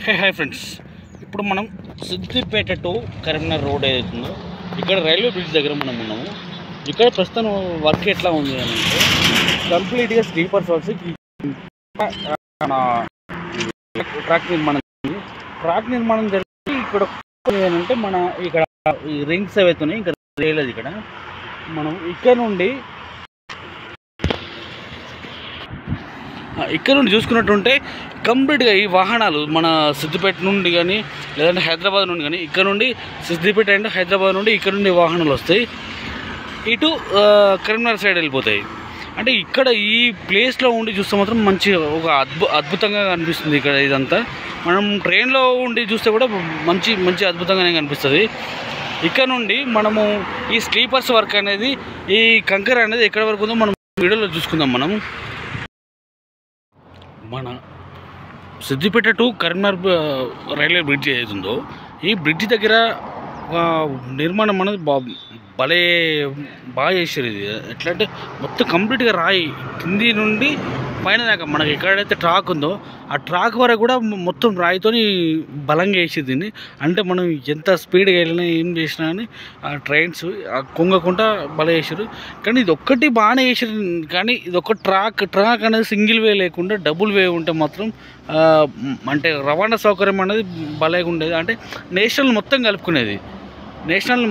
Hi friends, ఇప్పుడు మనం Siddipet to Karimnagar road ఏదైతుందో ఇక్కడ రైల్వే బ్రిడ్జ్ దగ్గర మనం ఉన్నాము. ఇక్కడ ప్రస్తుతం వర్క్ ఎట్లా ఉంది అని అంటే కంప్లీట్గా స్లీపర్స్ వర్క్స్ ట్రాక్ నిర్మాణం జరిగి ఇక్కడ ఏంటంటే మన ఇక్కడ ఈ రింగ్స్ ఏవైతున్నాయి ఇంకా రైలేదు. ఇక్కడ మనం ఇక్కడ నుండి చూసుకున్నట్టుంటే కంప్లీట్గా ఈ వాహనాలు మన సిద్దిపేట నుండి కానీ లేదంటే హైదరాబాద్ నుండి కానీ ఇక్కడ నుండి సిద్దిపేట అండ్ హైదరాబాద్ నుండి ఇక్కడ నుండి వాహనాలు వస్తాయి, ఇటు కరీంనగర్ సైడ్ వెళ్ళిపోతాయి. అంటే ఇక్కడ ఈ ప్లేస్లో ఉండి చూస్తే మాత్రం మంచి ఒక అద్భుతంగా కనిపిస్తుంది. ఇక్కడ ఇదంతా మనం ట్రైన్లో ఉండి చూస్తే కూడా మంచి అద్భుతంగానే కనిపిస్తుంది. ఇక్కడ నుండి మనము ఈ స్లీపర్స్ వర్క్ అనేది ఈ కంకర అనేది ఎక్కడి వరకు ఉందో మనం వీడియోలో చూసుకుందాం. మనము మన Siddipet to Karimnagar railway bridge ఏదైతుందో ఈ బ్రిడ్జ్ దగ్గర నిర్మాణం అనేది బాగా చేశారు. ఇది ఎట్లా అంటే మొత్తం కంప్లీట్గా రాయి కింది నుండి పైన దాకా మనకి ఎక్కడైతే ట్రాక్ ఉందో ఆ ట్రాక్ వరకు కూడా మొత్తం రాయితో బలంగా వేసేది దీన్ని. అంటే మనం ఎంత స్పీడ్గా వెళ్ళినా ఏం చేసినా కానీ ఆ ట్రైన్స్ కొంగకుండా బల వేసారు. కానీ ఇది ఒక్కటి బాగానే వేసారు. కానీ ఇది ఒక ట్రాక్ అనేది సింగిల్ వే లేకుండా డబుల్ వే ఉంటే మాత్రం అంటే రవాణా సౌకర్యం అనేది బలంగా ఉండేది. అంటే నేషనల్ మొత్తం కలుపుకునేది. నేషనల్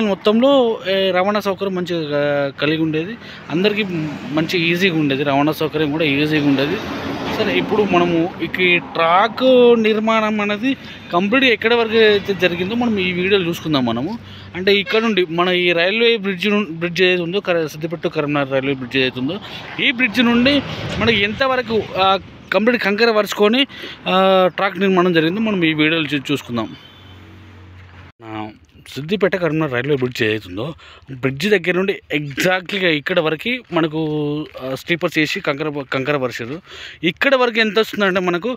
మొత్తంలో రవాణా సౌకర్యం మంచిగా కలిగి ఉండేది. అందరికీ మంచి ఈజీగా ఉండేది. రవాణా సౌకర్యం కూడా ఈజీగా ఉండేది. సరే, ఇప్పుడు మనము ఈ ట్రాక్ నిర్మాణం అనేది కంప్లీట్గా ఎక్కడి వరకు అయితే జరిగిందో మనం ఈ వీడియోలో చూసుకుందాం. మనము అంటే ఇక్కడ నుండి మన ఈ రైల్వే బ్రిడ్జ్ ఏదైతే ఉందో సిద్దిపేట కరీంనగర్ రైల్వే బ్రిడ్జ్ ఏదైతే ఉందో ఈ బ్రిడ్జ్ నుండి మనకి ఎంతవరకు కంప్లీట్ కంకర వరుచుకొని ట్రాక్ నిర్మాణం జరిగిందో మనం ఈ వీడియోలో చూసుకుందాం. సిద్దిపేట కరీంనగర్ రైల్వే బ్రిడ్జ్ ఏదైతుందో బ్రిడ్జ్ దగ్గర నుండి ఎగ్జాక్ట్లీగా ఇక్కడ వరకు మనకు స్లీపర్స్ చేసి కంకర పరిచారు. ఇక్కడ వరకు ఎంత వస్తుందంటే మనకు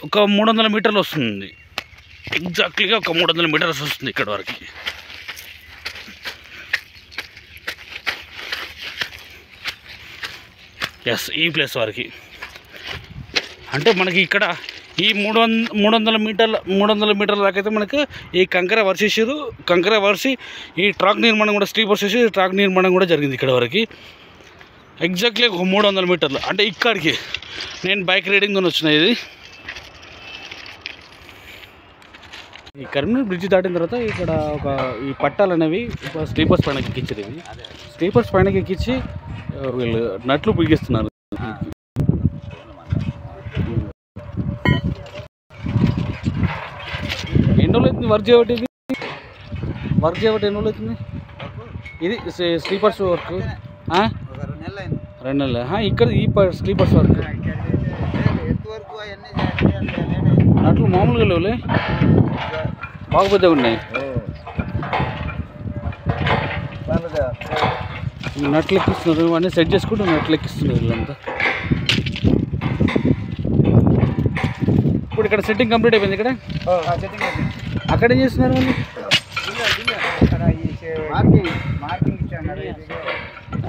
ఒక 300 మీటర్లు వస్తుంది. ఎగ్జాక్ట్లీగా ఒక 300 మీటర్స్ వస్తుంది ఇక్కడ వరకు. ఎస్, ఈ ప్లేస్ వరకు అంటే మనకి ఇక్కడ ఈ 300 మీటర్ల దాకా అయితే మనకు ఈ కంకర వర్షేసారు. కంకర వర్షి ఈ ట్రాక్ నిర్మాణం కూడా స్లీపర్స్ చేసి ట్రాక్ నిర్మాణం కూడా జరిగింది ఇక్కడ వరకు. ఎగ్జాక్ట్లీ ఒక 300 మీటర్లు అంటే ఇక్కడికి నేను బైక్ రైడింగ్తో వచ్చిన. ఇది ఈ కరీంనగర్ బ్రిడ్జ్ దాటిన తర్వాత ఇక్కడ ఈ పట్టాలు అనేవి స్లీపర్స్ పైనకి ఎక్కించారు. ఇవి స్లీపర్స్ పైనకి ఎక్కించి వీళ్ళు నట్లు బిగిస్తున్నారు. ఎన్ని రోజులు అవుతుంది వర్క్ చేయబట్టి? ఎన్ని రోజులు అవుతుంది ఇది స్లీపర్స్ వర్క్? 2 నెలలు. ఇక్కడ ఈ స్లీపర్స్ వర్క్ నట్లు మామూలుగా లేవులే, బాగా పెద్దగా ఉన్నాయి. నట్లు ఎక్కిస్తున్నారు, అన్నీ సెట్ చేసుకుంటూ నట్లు ఎక్కిస్తున్నారు వీళ్ళంతా. ఇప్పుడు ఇక్కడ సెట్టింగ్ కంప్లీట్ అయిపోయింది. ఇక్కడ అక్కడ ఏం చేస్తున్నారు?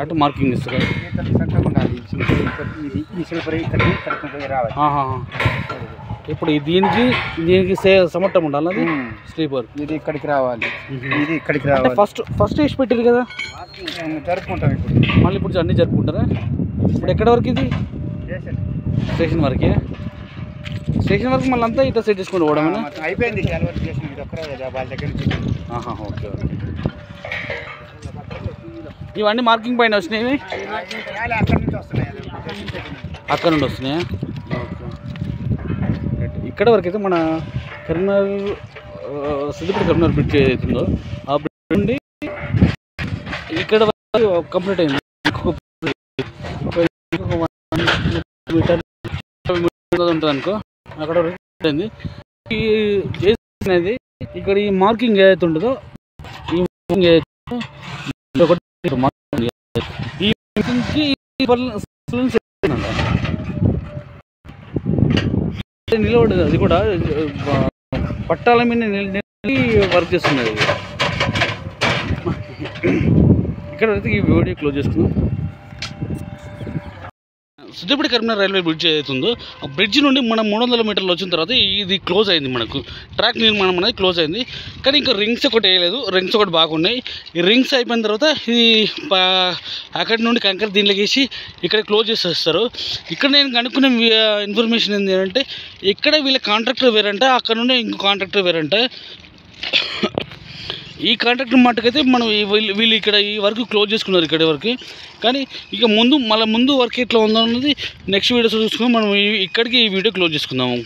అటు మార్కింగ్ ఇస్తారు. ఇప్పుడు దీనికి సమర్థం ఉండాలి. అది స్లీపర్ ఇది ఇక్కడికి రావాలి, ఇది ఇక్కడికి రావాలి. ఫస్ట్ వేసి పెట్టారు కదా, జరుపుకుంటాం. ఇప్పుడు మళ్ళీ ఇప్పుడు అన్నీ జరుపుకుంటారా? ఇప్పుడు ఎక్కడి వరకు ఇది? స్టేషన్ వరకే. స్టేషన్ వరకు మళ్ళీ అంతా ఇట్లా సెట్ చేసుకుని పోవడం అయిపోయింది. ఓకే. ఇవన్నీ మార్కింగ్ పైన వచ్చినాయి, అక్కడ నుండి వస్తున్నాయా? ఇక్కడ వరకు అయితే మన కరీంనగర్ సిద్దిపేట కరీంనగర్ బ్రిడ్జ్ ఏదైతుందో ఆ బ్రిడ్జ్ నుండి ఇక్కడ వరకు కంప్లీట్ అయింది. ఉంటుంది అనుకో, అక్కడ ఉంటుంది. ఈ అనేది ఇక్కడ ఈ మార్కింగ్ ఏదైతే ఉంటుందో ఈ నిలబడదు. అది కూడా పట్టాల మీద వర్క్ చేస్తున్నది. ఇక్కడ అయితే ఈ వీడియో క్లోజ్ చేసుకుందాం. సిద్దిపేట కరీంనగర్ రైల్వే బ్రిడ్జ్ అవుతుందో ఆ బ్రిడ్జ్ నుండి మనం 300 మీటర్లు వచ్చిన తర్వాత ఇది క్లోజ్ అయింది, మనకు ట్రాక్ నిర్మాణం అనేది క్లోజ్ అయింది. కానీ ఇంకా రింగ్స్ ఒకటి వేయలేదు, రింగ్స్ ఒకటి బాగున్నాయి. ఈ రింగ్స్ అయిపోయిన తర్వాత ఇది అక్కడి నుండి కంకర దీనిలోకి వేసి ఇక్కడ క్లోజ్ చేసేస్తారు. ఇక్కడ నేను కనుక్కున్న ఇన్ఫర్మేషన్ ఏంటంటే ఇక్కడ వీళ్ళ కాంట్రాక్టర్ వేరంట, అక్కడ నుండి ఇంకో కాంట్రాక్టర్ వేరంట. ఈ కాంట్రాక్టర్ మట్టుకైతే మనం వీళ్ళు ఇక్కడ ఈ వర్క్ క్లోజ్ చేసుకున్నారు ఇక్కడ వరకు. కానీ ఇక ముందు వర్క్ ఎట్లా ఉందో అన్నది నెక్స్ట్ వీడియోస్ చూసుకుని మనం ఇక్కడికి ఈ వీడియో క్లోజ్ చేసుకుందాము.